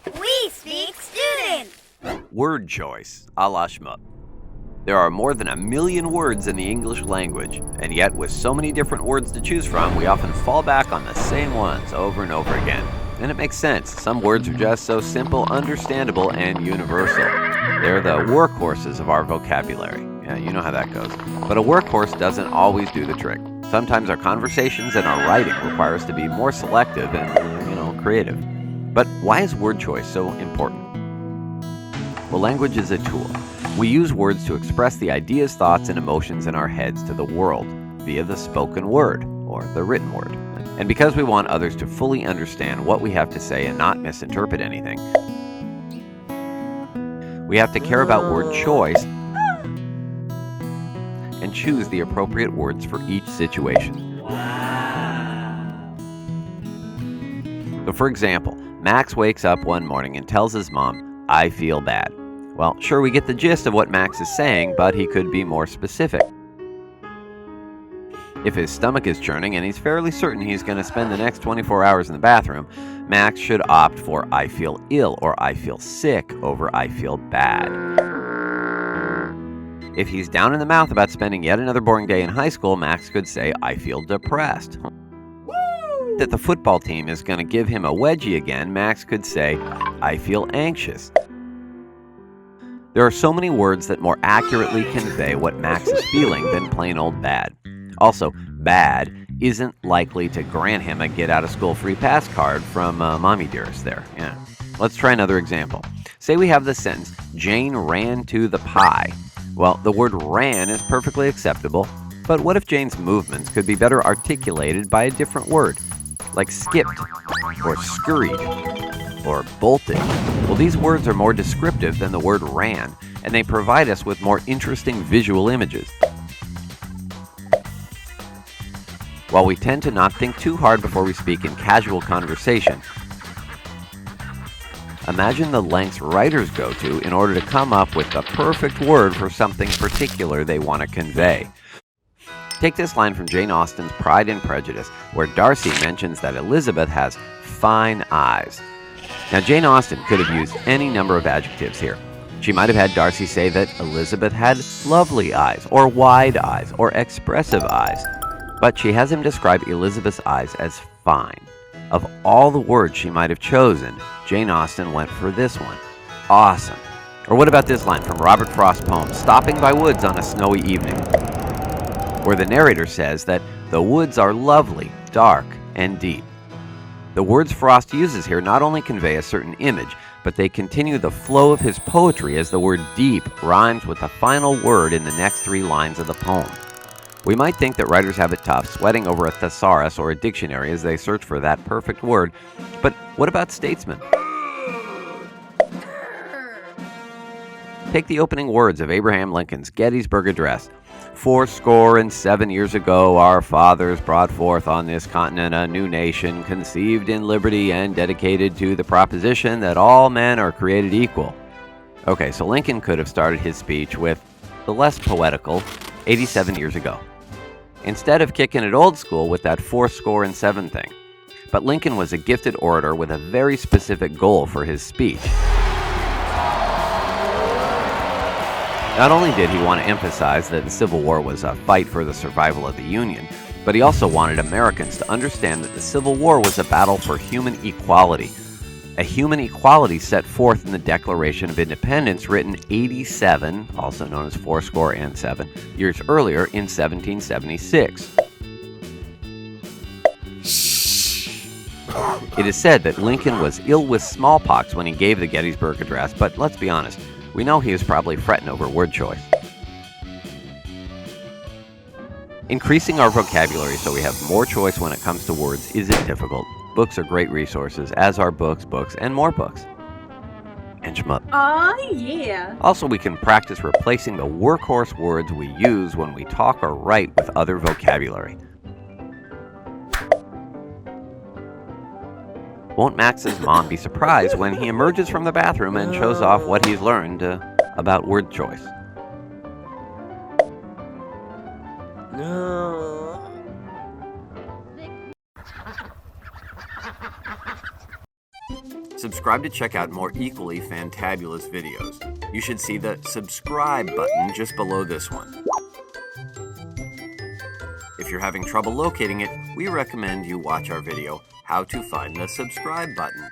We speak student. Word choice, a la Shmoop. There are more than 1 million words in the English language, and yet with so many different words to choose from, we often fall back on the same ones over and over again. And it makes sense. Some words are just so simple, understandable, and universal. They're the workhorses of our vocabulary. Yeah, you know how that goes. But a workhorse doesn't always do the trick. Sometimes our conversations and our writing require us to be more selective and, creative. But why is word choice so important? Well, language is a tool. We use words to express the ideas, thoughts, and emotions in our heads to the world via the spoken word or the written word. And because we want others to fully understand what we have to say and not misinterpret anything, we have to care about word choice and choose the appropriate words for each situation. So, for example, Max wakes up one morning and tells his mom, "I feel bad." Well, sure, we get the gist of what Max is saying, but he could be more specific. If his stomach is churning and he's fairly certain he's going to spend the next 24 hours in the bathroom, Max should opt for "I feel ill" or "I feel sick" over "I feel bad. If he's down in the mouth about spending yet another boring day in high school, Max could say, "I feel depressed." That the football team is going to give him a wedgie again, Max could say, "I feel anxious." There are so many words that more accurately convey what Max is feeling than plain old bad. Also, bad isn't likely to grant him a get-out-of-school-free pass card from Mommy Dearest there. Yeah. Let's try another example. Say we have the sentence, "Jane ran to the pie." Well, the word "ran" is perfectly acceptable, but what if Jane's movements could be better articulated by a different word, like skipped, or scurried, or bolted? Well, these words are more descriptive than the word "ran," and they provide us with more interesting visual images. While we tend to not think too hard before we speak in casual conversation, imagine the lengths writers go to in order to come up with the perfect word for something particular they want to convey. Take this line from Jane Austen's Pride and Prejudice, where Darcy mentions that Elizabeth has fine eyes. Now, Jane Austen could have used any number of adjectives here. She might have had Darcy say that Elizabeth had lovely eyes, or wide eyes, or expressive eyes. But she has him describe Elizabeth's eyes as fine. Of all the words she might have chosen, Jane Austen went for this one. Awesome. Or what about this line from Robert Frost's poem, "Stopping by Woods on a Snowy Evening," where the narrator says that the woods are lovely, dark, and deep. The words Frost uses here not only convey a certain image, but they continue the flow of his poetry as the word "deep" rhymes with the final word in the next 3 lines of the poem. We might think that writers have it tough, sweating over a thesaurus or a dictionary as they search for that perfect word, but what about statesmen? Take the opening words of Abraham Lincoln's Gettysburg Address. "407 years ago, our fathers brought forth on this continent a new nation, conceived in liberty and dedicated to the proposition that all men are created equal." Okay, so Lincoln could have started his speech with the less poetical 87 years ago, instead of kicking it old school with that 407 thing. But Lincoln was a gifted orator with a very specific goal for his speech. Not only did he want to emphasize that the Civil War was a fight for the survival of the Union, but he also wanted Americans to understand that the Civil War was a battle for human equality. A human equality set forth in the Declaration of Independence, written 87, also known as 77 years earlier in 1776. It is said that Lincoln was ill with smallpox when he gave the Gettysburg Address, but let's be honest, we know he was probably fretting over word choice. Increasing our vocabulary so we have more choice when it comes to words isn't difficult. Books are great resources, as are books, and more books. And Shmoop. Oh, yeah. Also, we can practice replacing the workhorse words we use when we talk or write with other vocabulary. Won't Max's mom be surprised when he emerges from the bathroom and shows off what he's learned about word choice? No. Subscribe to check out more equally fantabulous videos. You should see the subscribe button just below this one. If you're having trouble locating it, we recommend you watch our video, How to Find the Subscribe Button.